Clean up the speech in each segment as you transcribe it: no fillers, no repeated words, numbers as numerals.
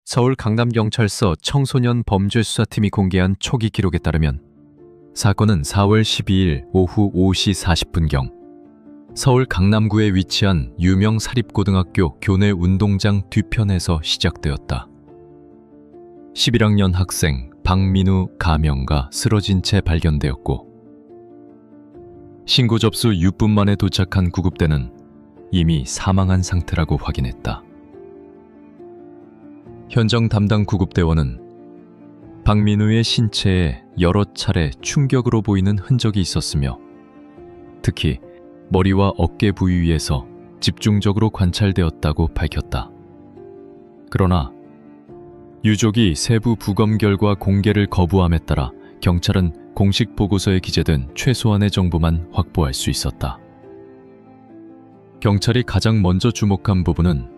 서울 강남경찰서 청소년 범죄수사팀이 공개한 초기 기록에 따르면 사건은 4월 12일 오후 5시 40분경 서울 강남구에 위치한 유명 사립고등학교 교내 운동장 뒤편에서 시작되었다. 11학년 학생 박민우 가명가 쓰러진 채 발견되었고, 신고 접수 6분 만에 도착한 구급대는 이미 사망한 상태라고 확인했다. 현장 담당 구급대원은 박민우의 신체에 여러 차례 충격으로 보이는 흔적이 있었으며, 특히 머리와 어깨 부위에서 집중적으로 관찰되었다고 밝혔다. 그러나 유족이 세부 부검 결과 공개를 거부함에 따라 경찰은 공식 보고서에 기재된 최소한의 정보만 확보할 수 있었다. 경찰이 가장 먼저 주목한 부분은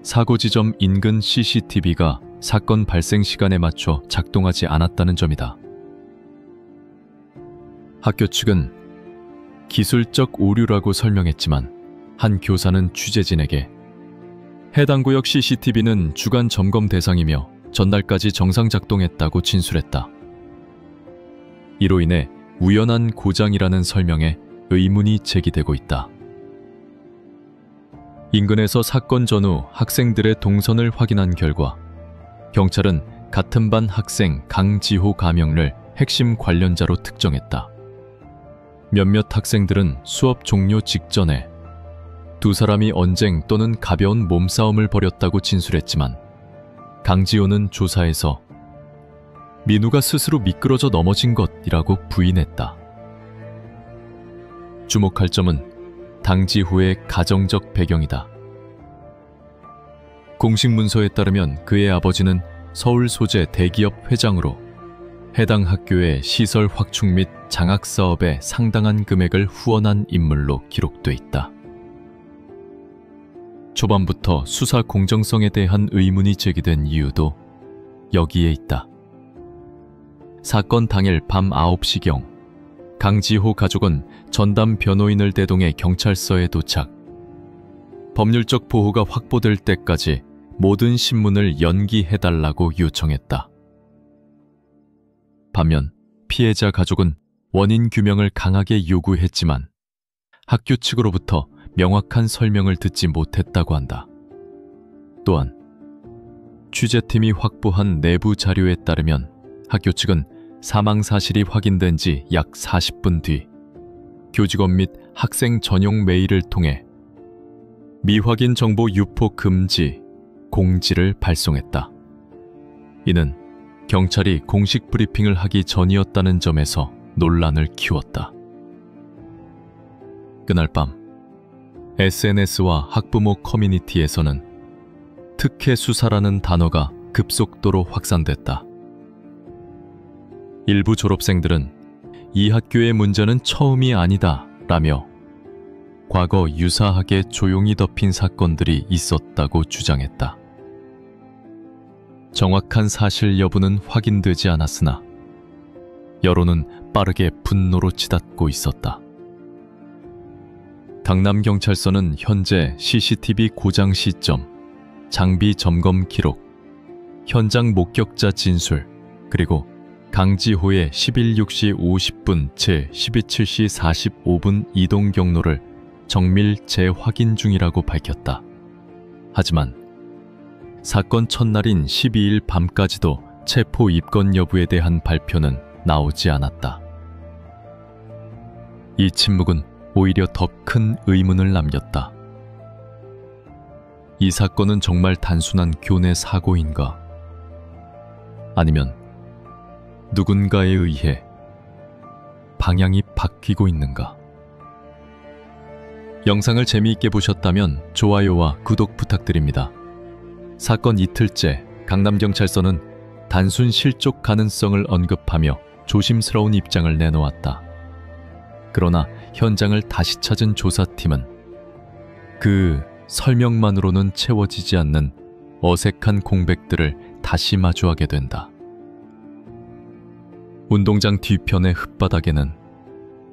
사고 지점 인근 CCTV가 사건 발생 시간에 맞춰 작동하지 않았다는 점이다. 학교 측은 기술적 오류라고 설명했지만, 한 교사는 취재진에게 해당 구역 CCTV는 주간 점검 대상이며 전날까지 정상 작동했다고 진술했다. 이로 인해 우연한 고장이라는 설명에 의문이 제기되고 있다. 인근에서 사건 전후 학생들의 동선을 확인한 결과 경찰은 같은 반 학생 강지호 가명을 핵심 관련자로 특정했다. 몇몇 학생들은 수업 종료 직전에 두 사람이 언쟁 또는 가벼운 몸싸움을 벌였다고 진술했지만, 강지호는 조사에서 민우가 스스로 미끄러져 넘어진 것이라고 부인했다. 주목할 점은 당지호의 가정적 배경이다. 공식 문서에 따르면 그의 아버지는 서울 소재 대기업 회장으로 해당 학교의 시설 확충 및 장학 사업에 상당한 금액을 후원한 인물로 기록돼 있다. 초반부터 수사 공정성에 대한 의문이 제기된 이유도 여기에 있다. 사건 당일 밤 9시경 강지호 가족은 전담 변호인을 대동해 경찰서에 도착. 법률적 보호가 확보될 때까지 모든 신문을 연기해달라고 요청했다. 반면 피해자 가족은 원인 규명을 강하게 요구했지만 학교 측으로부터 명확한 설명을 듣지 못했다고 한다. 또한 취재팀이 확보한 내부 자료에 따르면 학교 측은 사망 사실이 확인된 지 약 40분 뒤 교직원 및 학생 전용 메일을 통해 미확인 정보 유포 금지 공지를 발송했다. 이는 경찰이 공식 브리핑을 하기 전이었다는 점에서 논란을 키웠다. 그날 밤 SNS와 학부모 커뮤니티에서는 특혜 수사라는 단어가 급속도로 확산됐다. 일부 졸업생들은 이 학교의 문제는 처음이 아니다 라며 과거 유사하게 조용히 덮인 사건들이 있었다고 주장했다. 정확한 사실 여부는 확인되지 않았으나 여론은 빠르게 분노로 치닫고 있었다. 강남경찰서는 현재 CCTV 고장 시점, 장비 점검 기록, 현장 목격자 진술, 그리고 강지호의 11:6시 50분 제 12:7시 45분 이동 경로를 정밀 재확인 중이라고 밝혔다. 하지만 사건 첫날인 12일 밤까지도 체포 입건 여부에 대한 발표는 나오지 않았다. 이 침묵은 오히려 더 큰 의문을 남겼다. 이 사건은 정말 단순한 교내 사고인가? 아니면 누군가에 의해 방향이 바뀌고 있는가? 영상을 재미있게 보셨다면 좋아요와 구독 부탁드립니다. 사건 이틀째 강남경찰서는 단순 실족 가능성을 언급하며 조심스러운 입장을 내놓았다. 그러나 현장을 다시 찾은 조사팀은 그 설명만으로는 채워지지 않는 어색한 공백들을 다시 마주하게 된다. 운동장 뒤편의 흙바닥에는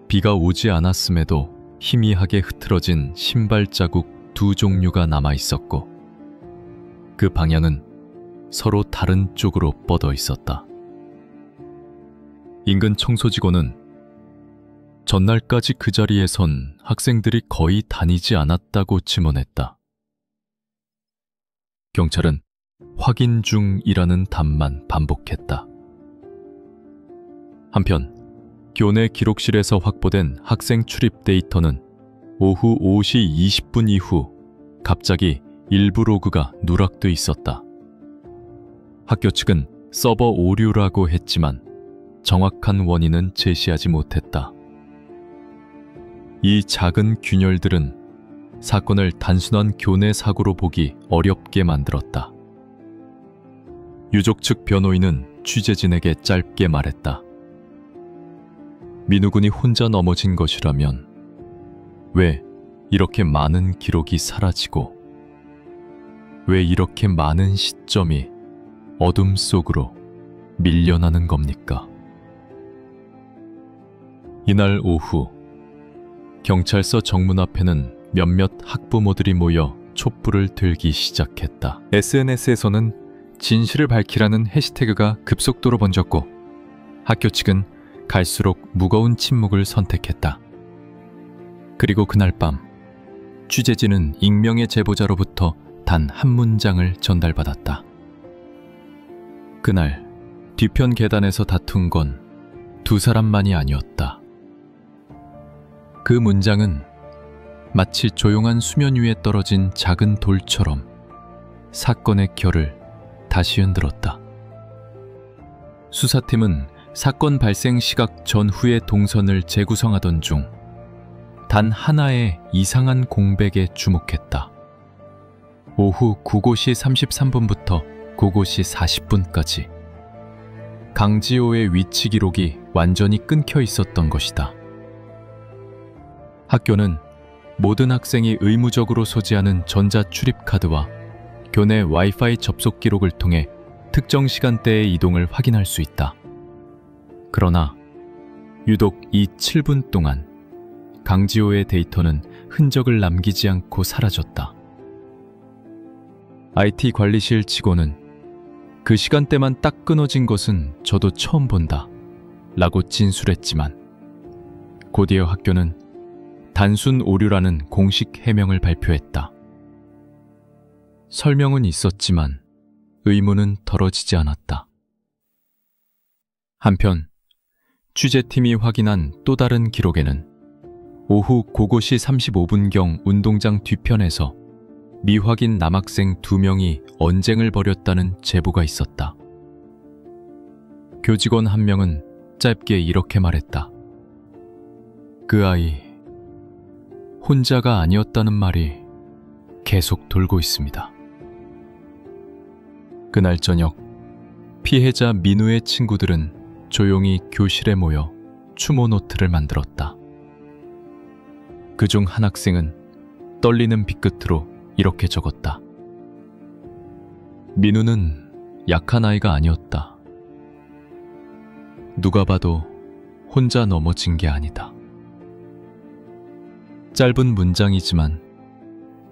비가 오지 않았음에도 희미하게 흐트러진 신발 자국 두 종류가 남아 있었고, 그 방향은 서로 다른 쪽으로 뻗어 있었다. 인근 청소직원은 전날까지 그 자리에선 학생들이 거의 다니지 않았다고 증언했다. 경찰은 확인 중이라는 답만 반복했다. 한편 교내 기록실에서 확보된 학생 출입 데이터는 오후 5시 20분 이후 갑자기 일부 로그가 누락돼 있었다. 학교 측은 서버 오류라고 했지만 정확한 원인은 제시하지 못했다. 이 작은 균열들은 사건을 단순한 교내 사고로 보기 어렵게 만들었다. 유족 측 변호인은 취재진에게 짧게 말했다. 민우 군이 혼자 넘어진 것이라면 왜 이렇게 많은 기록이 사라지고 왜 이렇게 많은 시점이 어둠 속으로 밀려나는 겁니까? 이날 오후 경찰서 정문 앞에는 몇몇 학부모들이 모여 촛불을 들기 시작했다. SNS에서는 진실을 밝히라는 해시태그가 급속도로 번졌고 학교 측은 갈수록 무거운 침묵을 선택했다. 그리고 그날 밤 취재진은 익명의 제보자로부터 단 한 문장을 전달받았다. 그날 뒤편 계단에서 다툰 건 두 사람만이 아니었다. 그 문장은 마치 조용한 수면 위에 떨어진 작은 돌처럼 사건의 결을 다시 흔들었다. 수사팀은 사건 발생 시각 전후의 동선을 재구성하던 중 단 하나의 이상한 공백에 주목했다. 오후 9고시 33분부터 9고시 40분까지 강지호의 위치 기록이 완전히 끊겨 있었던 것이다. 학교는 모든 학생이 의무적으로 소지하는 전자 출입카드와 교내 와이파이 접속 기록을 통해 특정 시간대의 이동을 확인할 수 있다. 그러나 유독 이 7분 동안 강지호의 데이터는 흔적을 남기지 않고 사라졌다. IT 관리실 직원은 그 시간대만 딱 끊어진 것은 저도 처음 본다 라고 진술했지만 곧이어 학교는 단순 오류라는 공식 해명을 발표했다. 설명은 있었지만 의문은 덜어지지 않았다. 한편 취재팀이 확인한 또 다른 기록에는 오후 9고시 35분경 운동장 뒤편에서 미확인 남학생 2명이 언쟁을 벌였다는 제보가 있었다. 교직원 한 명은 짧게 이렇게 말했다. 그 아이 혼자가 아니었다는 말이 계속 돌고 있습니다. 그날 저녁 피해자 민우의 친구들은 조용히 교실에 모여 추모 노트를 만들었다. 그중 한 학생은 떨리는 빗끝으로 이렇게 적었다. 민우는 약한 아이가 아니었다. 누가 봐도 혼자 넘어진 게 아니다. 짧은 문장이지만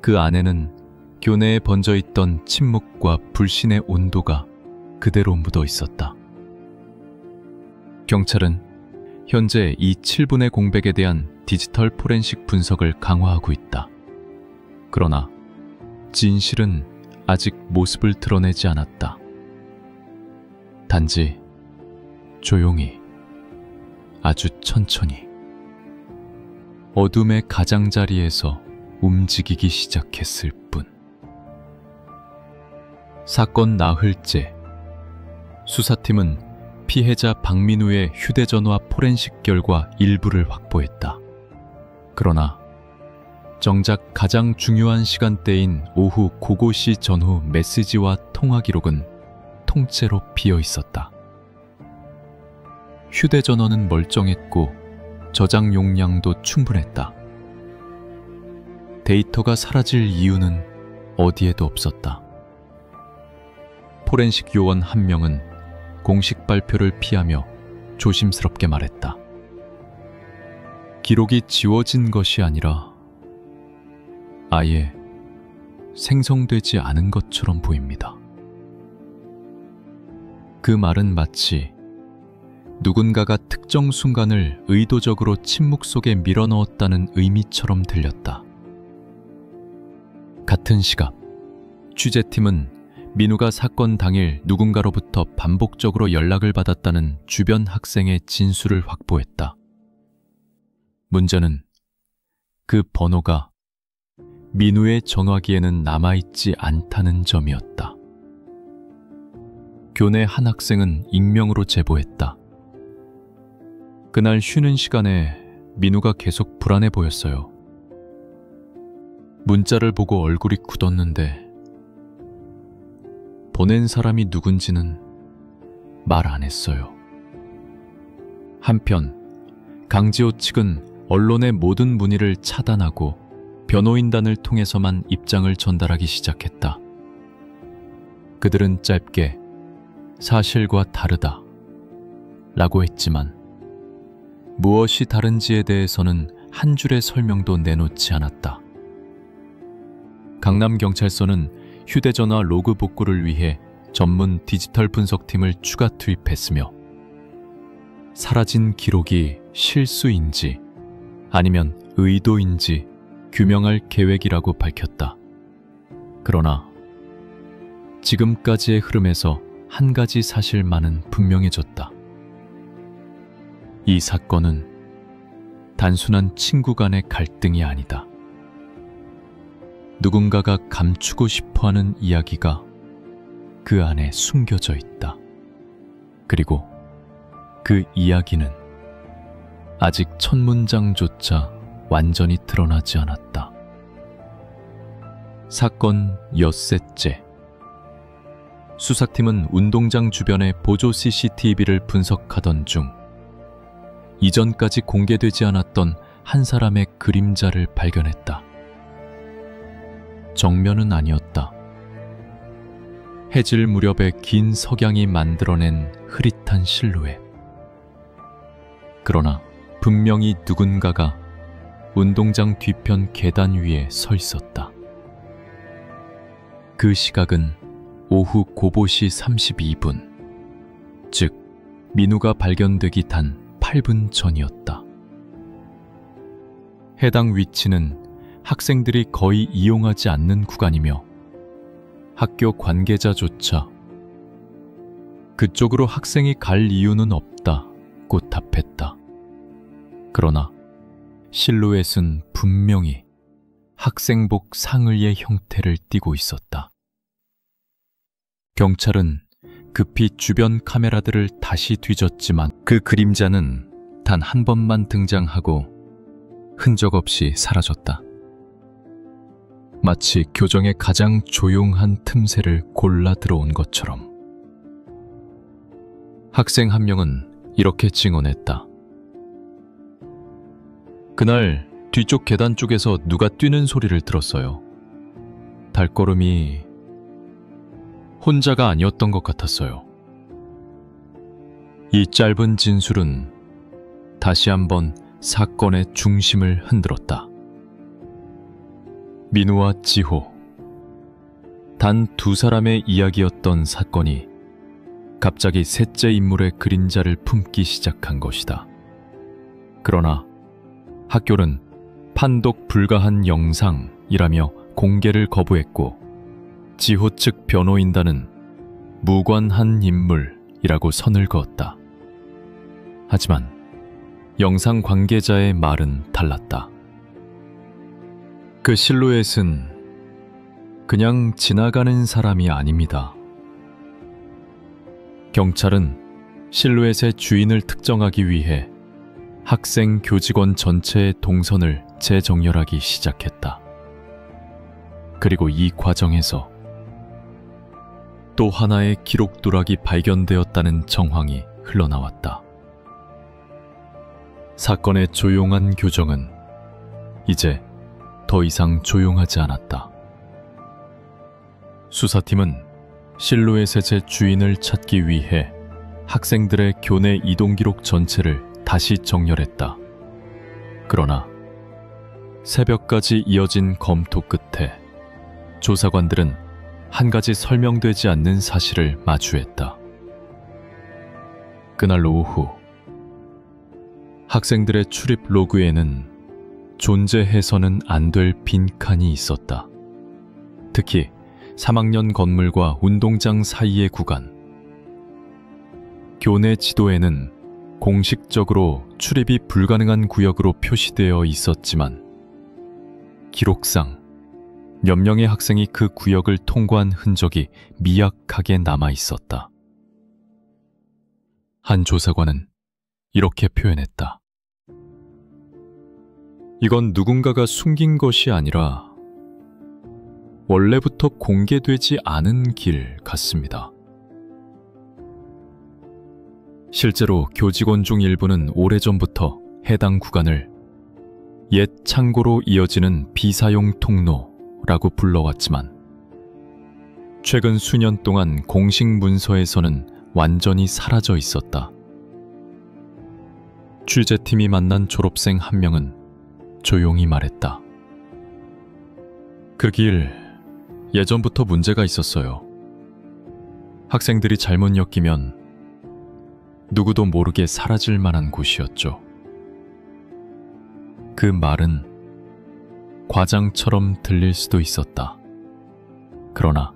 그 안에는 교내에 번져있던 침묵과 불신의 온도가 그대로 묻어 있었다. 경찰은 현재 이 7분의 공백에 대한 디지털 포렌식 분석을 강화하고 있다. 그러나 진실은 아직 모습을 드러내지 않았다. 단지 조용히, 아주 천천히 어둠의 가장자리에서 움직이기 시작했을 뿐. 사건 나흘째 수사팀은 피해자 박민우의 휴대전화 포렌식 결과 일부를 확보했다. 그러나 정작 가장 중요한 시간대인 오후 9고시 전후 메시지와 통화 기록은 통째로 비어 있었다. 휴대전원은 멀쩡했고 저장 용량도 충분했다. 데이터가 사라질 이유는 어디에도 없었다. 포렌식 요원 한 명은 공식 발표를 피하며 조심스럽게 말했다. 기록이 지워진 것이 아니라 아예 생성되지 않은 것처럼 보입니다. 그 말은 마치 누군가가 특정 순간을 의도적으로 침묵 속에 밀어넣었다는 의미처럼 들렸다. 같은 시각, 취재팀은 민우가 사건 당일 누군가로부터 반복적으로 연락을 받았다는 주변 학생의 진술을 확보했다. 문제는 그 번호가 민우의 전화기에는 남아있지 않다는 점이었다. 교내 한 학생은 익명으로 제보했다. 그날 쉬는 시간에 민우가 계속 불안해 보였어요. 문자를 보고 얼굴이 굳었는데 보낸 사람이 누군지는 말 안 했어요. 한편 강지호 측은 언론의 모든 문의를 차단하고 변호인단을 통해서만 입장을 전달하기 시작했다. 그들은 짧게 사실과 다르다 라고 했지만 무엇이 다른지에 대해서는 한 줄의 설명도 내놓지 않았다. 강남경찰서는 휴대전화 로그 복구를 위해 전문 디지털 분석팀을 추가 투입했으며 사라진 기록이 실수인지 아니면 의도인지 규명할 계획이라고 밝혔다. 그러나 지금까지의 흐름에서 한 가지 사실만은 분명해졌다. 이 사건은 단순한 친구 간의 갈등이 아니다. 누군가가 감추고 싶어하는 이야기가 그 안에 숨겨져 있다. 그리고 그 이야기는 아직 첫 문장조차 완전히 드러나지 않았다. 사건 엿새째. 수사팀은 운동장 주변의 보조 CCTV를 분석하던 중 이전까지 공개되지 않았던 한 사람의 그림자를 발견했다. 정면은 아니었다. 해질 무렵에 긴 석양이 만들어낸 흐릿한 실루엣. 그러나 분명히 누군가가 운동장 뒤편 계단 위에 서 있었다. 그 시각은 오후 고보시 32분, 즉 민우가 발견되기 단 8분 전이었다. 해당 위치는 학생들이 거의 이용하지 않는 구간이며 학교 관계자조차 그쪽으로 학생이 갈 이유는 없다고 답했다. 그러나 실루엣은 분명히 학생복 상의의 형태를 띠고 있었다. 경찰은 급히 주변 카메라들을 다시 뒤졌지만 그 그림자는 단 한 번만 등장하고 흔적 없이 사라졌다. 마치 교정의 가장 조용한 틈새를 골라 들어온 것처럼. 학생 한 명은 이렇게 증언했다. 그날 뒤쪽 계단 쪽에서 누가 뛰는 소리를 들었어요. 발걸음이 혼자가 아니었던 것 같았어요. 이 짧은 진술은 다시 한번 사건의 중심을 흔들었다. 민우와 지호, 단 두 사람의 이야기였던 사건이 갑자기 셋째 인물의 그림자를 품기 시작한 것이다. 그러나 학교는 판독 불가한 영상이라며 공개를 거부했고 지호 측 변호인단은 무관한 인물이라고 선을 그었다. 하지만 영상 관계자의 말은 달랐다. 그 실루엣은 그냥 지나가는 사람이 아닙니다. 경찰은 실루엣의 주인을 특정하기 위해 학생 교직원 전체의 동선을 재정렬하기 시작했다. 그리고 이 과정에서 또 하나의 기록 누락이 발견되었다는 정황이 흘러나왔다. 사건의 조용한 교정은 이제 더 이상 조용하지 않았다. 수사팀은 실루엣의 제 주인을 찾기 위해 학생들의 교내 이동 기록 전체를 다시 정렬했다. 그러나 새벽까지 이어진 검토 끝에 조사관들은 한 가지 설명되지 않는 사실을 마주했다. 그날 오후 학생들의 출입 로그에는 존재해서는 안 될 빈칸이 있었다. 특히 3학년 건물과 운동장 사이의 구간. 교내 지도에는 공식적으로 출입이 불가능한 구역으로 표시되어 있었지만 기록상 몇 명의 학생이 그 구역을 통과한 흔적이 미약하게 남아 있었다. 한 조사관은 이렇게 표현했다. 이건 누군가가 숨긴 것이 아니라 원래부터 공개되지 않은 길 같습니다. 실제로 교직원 중 일부는 오래전부터 해당 구간을 옛 창고로 이어지는 비사용 통로라고 불러왔지만 최근 수년 동안 공식 문서에서는 완전히 사라져 있었다. 취재팀이 만난 졸업생 한 명은 조용히 말했다. 그 길 예전부터 문제가 있었어요. 학생들이 잘못 엮이면 누구도 모르게 사라질 만한 곳이었죠. 그 말은 과장처럼 들릴 수도 있었다. 그러나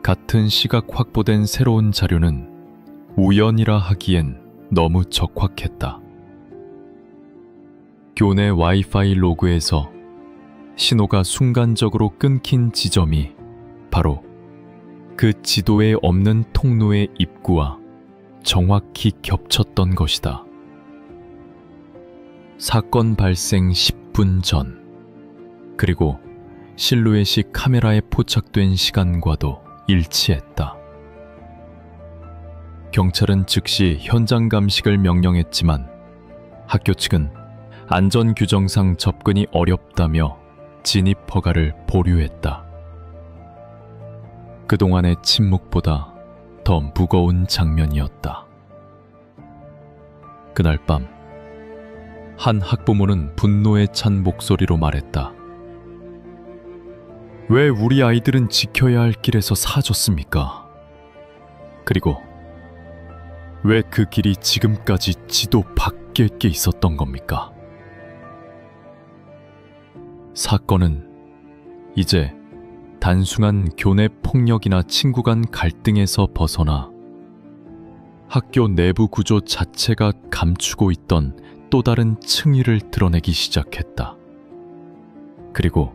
같은 시각 확보된 새로운 자료는 우연이라 하기엔 너무 적확했다. 교내 와이파이 로그에서 신호가 순간적으로 끊긴 지점이 바로 그 지도에 없는 통로의 입구와 정확히 겹쳤던 것이다. 사건 발생 10분 전, 그리고 실루엣이 카메라에 포착된 시간과도 일치했다. 경찰은 즉시 현장 감식을 명령했지만 학교 측은 안전규정상 접근이 어렵다며 진입 허가를 보류했다. 그동안의 침묵보다 더 무거운 장면이었다. 그날 밤, 한 학부모는 분노에 찬 목소리로 말했다. 왜 우리 아이들은 지켜야 할 길에서 사라졌습니까? 그리고 왜 그 길이 지금까지 지도 밖에 있었던 겁니까? 사건은 이제 단순한 교내 폭력이나 친구 간 갈등에서 벗어나 학교 내부 구조 자체가 감추고 있던 또 다른 층위를 드러내기 시작했다. 그리고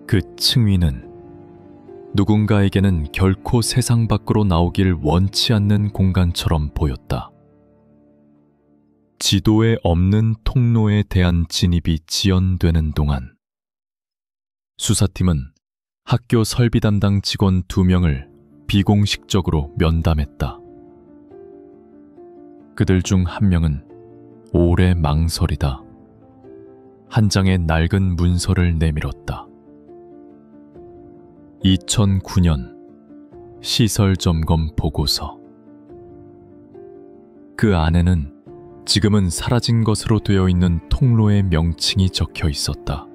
그 층위는 누군가에게는 결코 세상 밖으로 나오길 원치 않는 공간처럼 보였다. 지도에 없는 통로에 대한 진입이 지연되는 동안 수사팀은 학교 설비 담당 직원 2명을 비공식적으로 면담했다. 그들 중 한 명은 오래 망설이다 한 장의 낡은 문서를 내밀었다. 2009년 시설 점검 보고서. 그 안에는 지금은 사라진 것으로 되어 있는 통로의 명칭이 적혀 있었다.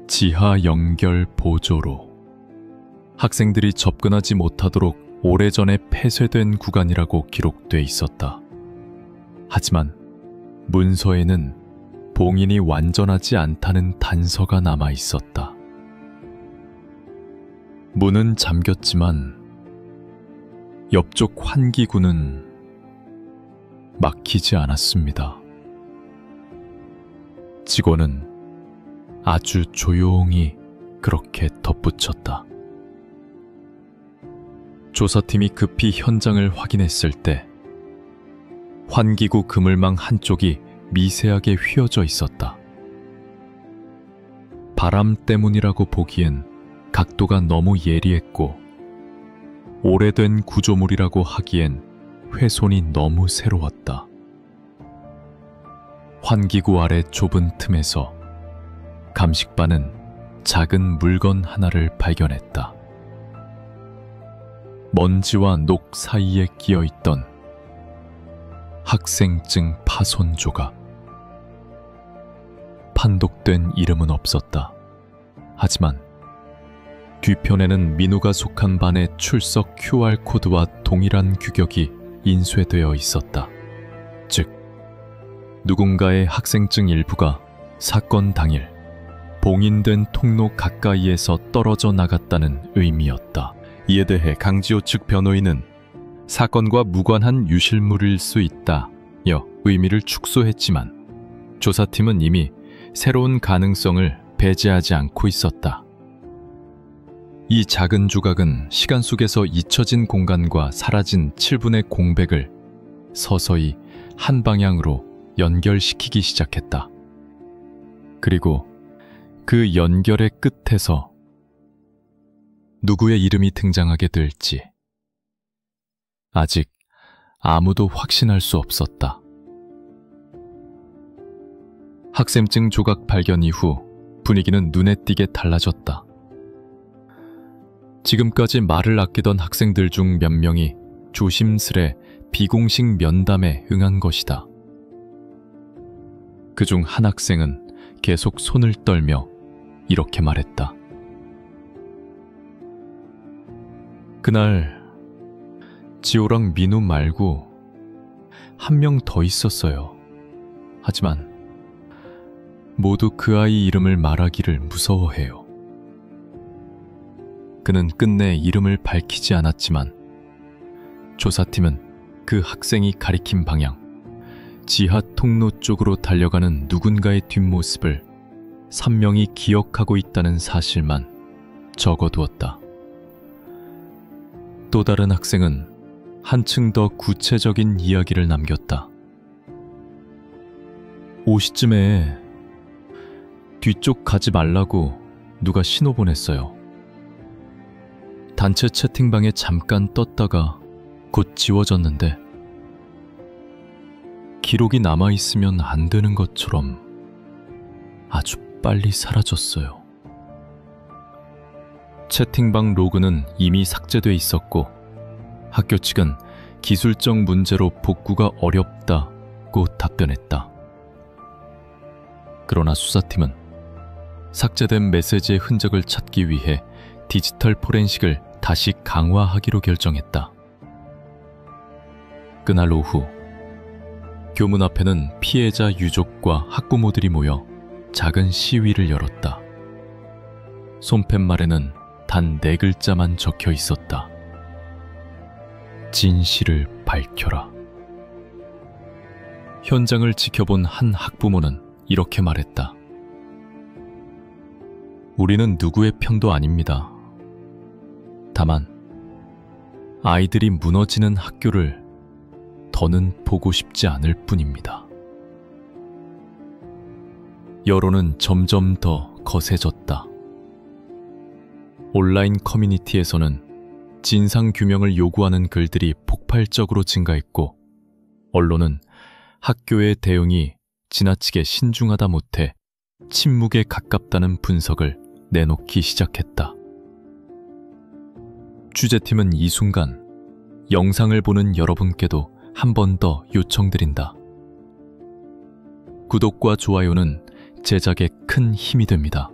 지하 연결 보조로. 학생들이 접근하지 못하도록 오래전에 폐쇄된 구간이라고 기록돼 있었다. 하지만 문서에는 봉인이 완전하지 않다는 단서가 남아 있었다. 문은 잠겼지만 옆쪽 환기구는 막히지 않았습니다. 직원은 아주 조용히 그렇게 덧붙였다. 조사팀이 급히 현장을 확인했을 때 환기구 그물망 한쪽이 미세하게 휘어져 있었다. 바람 때문이라고 보기엔 각도가 너무 예리했고 오래된 구조물이라고 하기엔 훼손이 너무 새로웠다. 환기구 아래 좁은 틈에서 감식반은 작은 물건 하나를 발견했다. 먼지와 녹 사이에 끼어있던 학생증 파손 조각. 판독된 이름은 없었다. 하지만 뒤편에는 민우가 속한 반의 출석 QR코드와 동일한 규격이 인쇄되어 있었다. 즉, 누군가의 학생증 일부가 사건 당일 봉인된 통로 가까이에서 떨어져 나갔다는 의미였다. 이에 대해 강지호 측 변호인은 사건과 무관한 유실물일 수 있다며 의미를 축소했지만 조사팀은 이미 새로운 가능성을 배제하지 않고 있었다. 이 작은 조각은 시간 속에서 잊혀진 공간과 사라진 7분의 공백을 서서히 한 방향으로 연결시키기 시작했다. 그리고 그 연결의 끝에서 누구의 이름이 등장하게 될지 아직 아무도 확신할 수 없었다. 학생증 조각 발견 이후 분위기는 눈에 띄게 달라졌다. 지금까지 말을 아끼던 학생들 중 몇 명이 조심스레 비공식 면담에 응한 것이다. 그중 한 학생은 계속 손을 떨며 이렇게 말했다. 그날 지호랑 민우 말고 한 명 더 있었어요. 하지만 모두 그 아이 이름을 말하기를 무서워해요. 그는 끝내 이름을 밝히지 않았지만 조사팀은 그 학생이 가리킨 방향, 지하 통로 쪽으로 달려가는 누군가의 뒷모습을 선명히 기억하고 있다는 사실만 적어두었다. 또 다른 학생은 한층 더 구체적인 이야기를 남겼다. 5시쯤에 뒤쪽 가지 말라고 누가 신호 보냈어요. 단체 채팅방에 잠깐 떴다가 곧 지워졌는데 기록이 남아있으면 안 되는 것처럼 아주 빨리 사라졌어요. 채팅방 로그는 이미 삭제돼 있었고 학교 측은 기술적 문제로 복구가 어렵다고 답변했다. 그러나 수사팀은 삭제된 메시지의 흔적을 찾기 위해 디지털 포렌식을 다시 강화하기로 결정했다. 그날 오후 교문 앞에는 피해자 유족과 학부모들이 모여 작은 시위를 열었다. 손팻말에는 단 4글자만 적혀 있었다. 진실을 밝혀라. 현장을 지켜본 한 학부모는 이렇게 말했다. 우리는 누구의 편도 아닙니다. 다만 아이들이 무너지는 학교를 더는 보고 싶지 않을 뿐입니다. 여론은 점점 더 거세졌다. 온라인 커뮤니티에서는 진상규명을 요구하는 글들이 폭발적으로 증가했고 언론은 학교의 대응이 지나치게 신중하다 못해 침묵에 가깝다는 분석을 내놓기 시작했다. 취재팀은 이 순간 영상을 보는 여러분께도 한 번 더 요청드린다. 구독과 좋아요는 제작에 큰 힘이 됩니다.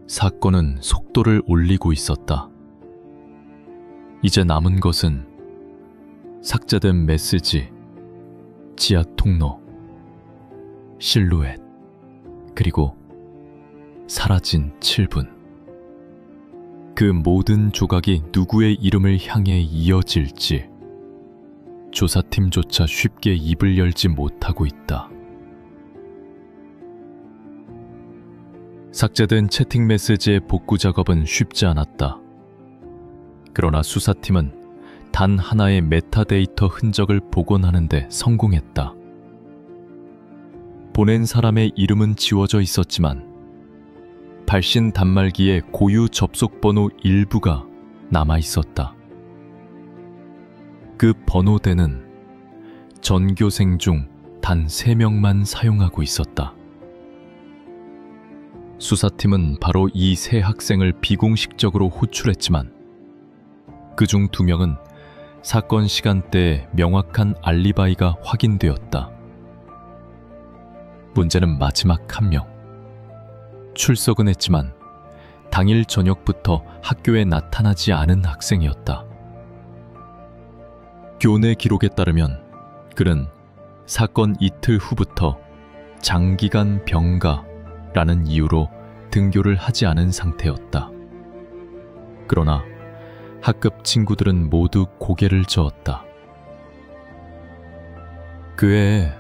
사건은 속도를 올리고 있었다. 이제 남은 것은 삭제된 메시지, 지하 통로, 실루엣, 그리고 사라진 7분. 그 모든 조각이 누구의 이름을 향해 이어질지 조사팀조차 쉽게 입을 열지 못하고 있다. 삭제된 채팅 메시지의 복구 작업은 쉽지 않았다. 그러나 수사팀은 단 하나의 메타데이터 흔적을 복원하는 데 성공했다. 보낸 사람의 이름은 지워져 있었지만 발신 단말기의 고유 접속번호 일부가 남아있었다. 그 번호대는 전교생 중 단 3명만 사용하고 있었다. 수사팀은 바로 이 세 학생을 비공식적으로 호출했지만 그중 2명은 사건 시간대에 명확한 알리바이가 확인되었다. 문제는 마지막 1명. 출석은 했지만 당일 저녁부터 학교에 나타나지 않은 학생이었다. 교내 기록에 따르면 그는 사건 이틀 후부터 장기간 병가라는 이유로 등교를 하지 않은 상태였다. 그러나 학급 친구들은 모두 고개를 저었다. 그 애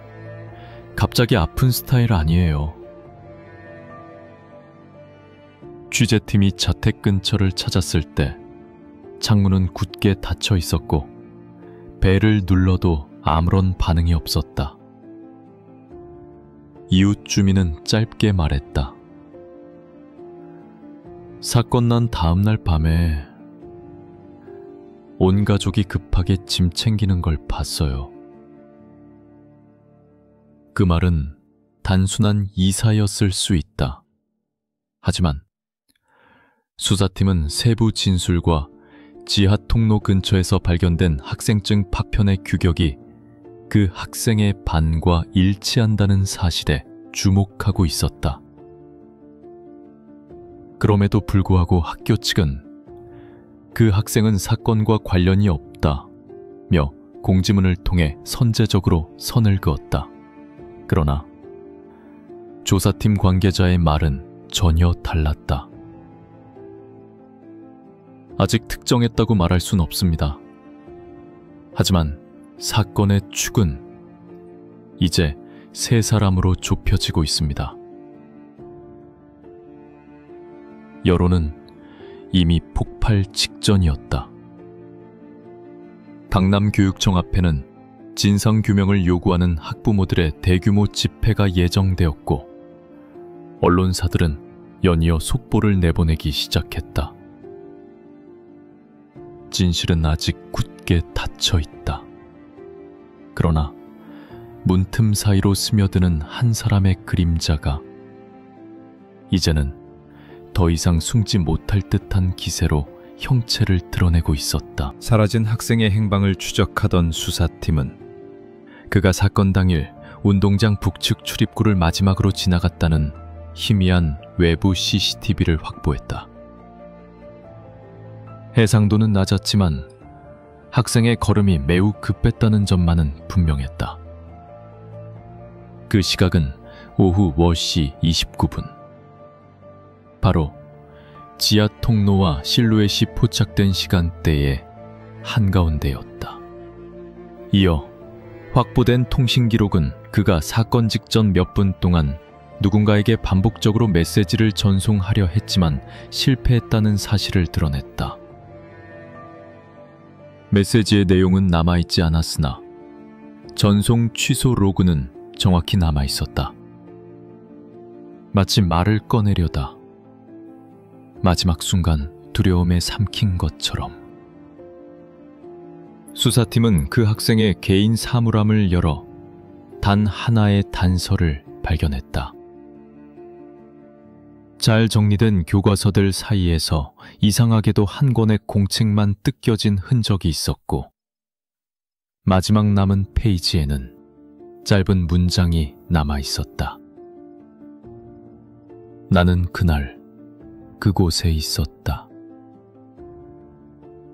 갑자기 아픈 스타일 아니에요. 취재팀이 자택 근처를 찾았을 때 창문은 굳게 닫혀 있었고 벨을 눌러도 아무런 반응이 없었다. 이웃 주민은 짧게 말했다. 사건 난 다음날 밤에 온 가족이 급하게 짐 챙기는 걸 봤어요. 그 말은 단순한 이사였을 수 있다. 하지만 수사팀은 세부 진술과 지하 통로 근처에서 발견된 학생증 파편의 규격이 그 학생의 반과 일치한다는 사실에 주목하고 있었다. 그럼에도 불구하고 학교 측은 그 학생은 사건과 관련이 없다며 공지문을 통해 선제적으로 선을 그었다. 그러나 조사팀 관계자의 말은 전혀 달랐다. 아직 특정했다고 말할 순 없습니다. 하지만 사건의 축은 이제 세 사람으로 좁혀지고 있습니다. 여론은 이미 폭발 직전이었다. 강남교육청 앞에는 진상규명을 요구하는 학부모들의 대규모 집회가 예정되었고 언론사들은 연이어 속보를 내보내기 시작했다. 진실은 아직 굳게 닫혀 있다. 그러나 문틈 사이로 스며드는 한 사람의 그림자가 이제는 더 이상 숨지 못할 듯한 기세로 형체를 드러내고 있었다. 사라진 학생의 행방을 추적하던 수사팀은 그가 사건 당일 운동장 북측 출입구를 마지막으로 지나갔다는 희미한 외부 CCTV를 확보했다. 해상도는 낮았지만 학생의 걸음이 매우 급했다는 점만은 분명했다. 그 시각은 오후 10시 29분. 바로 지하 통로와 실루엣이 포착된 시간대의 한가운데였다. 이어 확보된 통신 기록은 그가 사건 직전 몇 분 동안 누군가에게 반복적으로 메시지를 전송하려 했지만 실패했다는 사실을 드러냈다. 메시지의 내용은 남아있지 않았으나 전송 취소 로그는 정확히 남아있었다. 마치 말을 꺼내려다 마지막 순간 두려움에 삼킨 것처럼. 수사팀은 그 학생의 개인 사물함을 열어 단 하나의 단서를 발견했다. 잘 정리된 교과서들 사이에서 이상하게도 한 권의 공책만 뜯겨진 흔적이 있었고 마지막 남은 페이지에는 짧은 문장이 남아 있었다. 나는 그날 그곳에 있었다.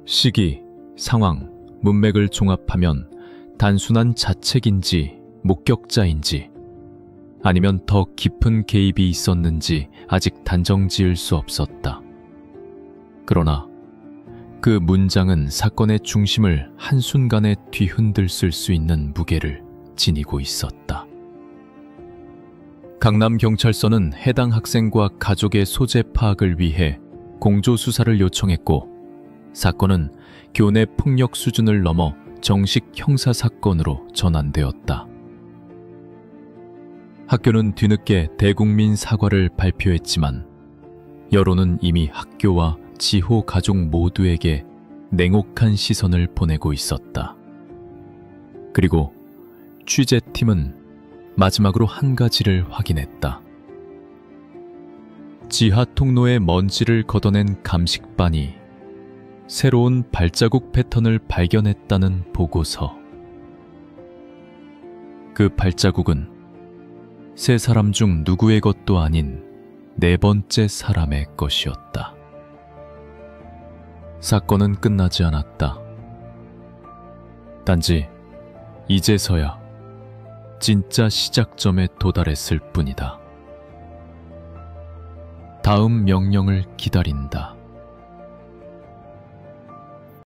시기, 상황, 문맥을 종합하면 단순한 자책인지 목격자인지 아니면 더 깊은 개입이 있었는지 아직 단정 지을 수 없었다. 그러나 그 문장은 사건의 중심을 한순간에 뒤흔들쓸 수 있는 무게를 지니고 있었다. 강남경찰서는 해당 학생과 가족의 소재 파악을 위해 공조수사를 요청했고 사건은 교내 폭력 수준을 넘어 정식 형사사건으로 전환되었다. 학교는 뒤늦게 대국민 사과를 발표했지만 여론은 이미 학교와 지호 가족 모두에게 냉혹한 시선을 보내고 있었다. 그리고 취재팀은 마지막으로 한 가지를 확인했다. 지하 통로의 먼지를 걷어낸 감식반이 새로운 발자국 패턴을 발견했다는 보고서. 그 발자국은 세 사람 중 누구의 것도 아닌 네 번째 사람의 것이었다. 사건은 끝나지 않았다. 단지 이제서야 진짜 시작점에 도달했을 뿐이다. 다음 명령을 기다린다.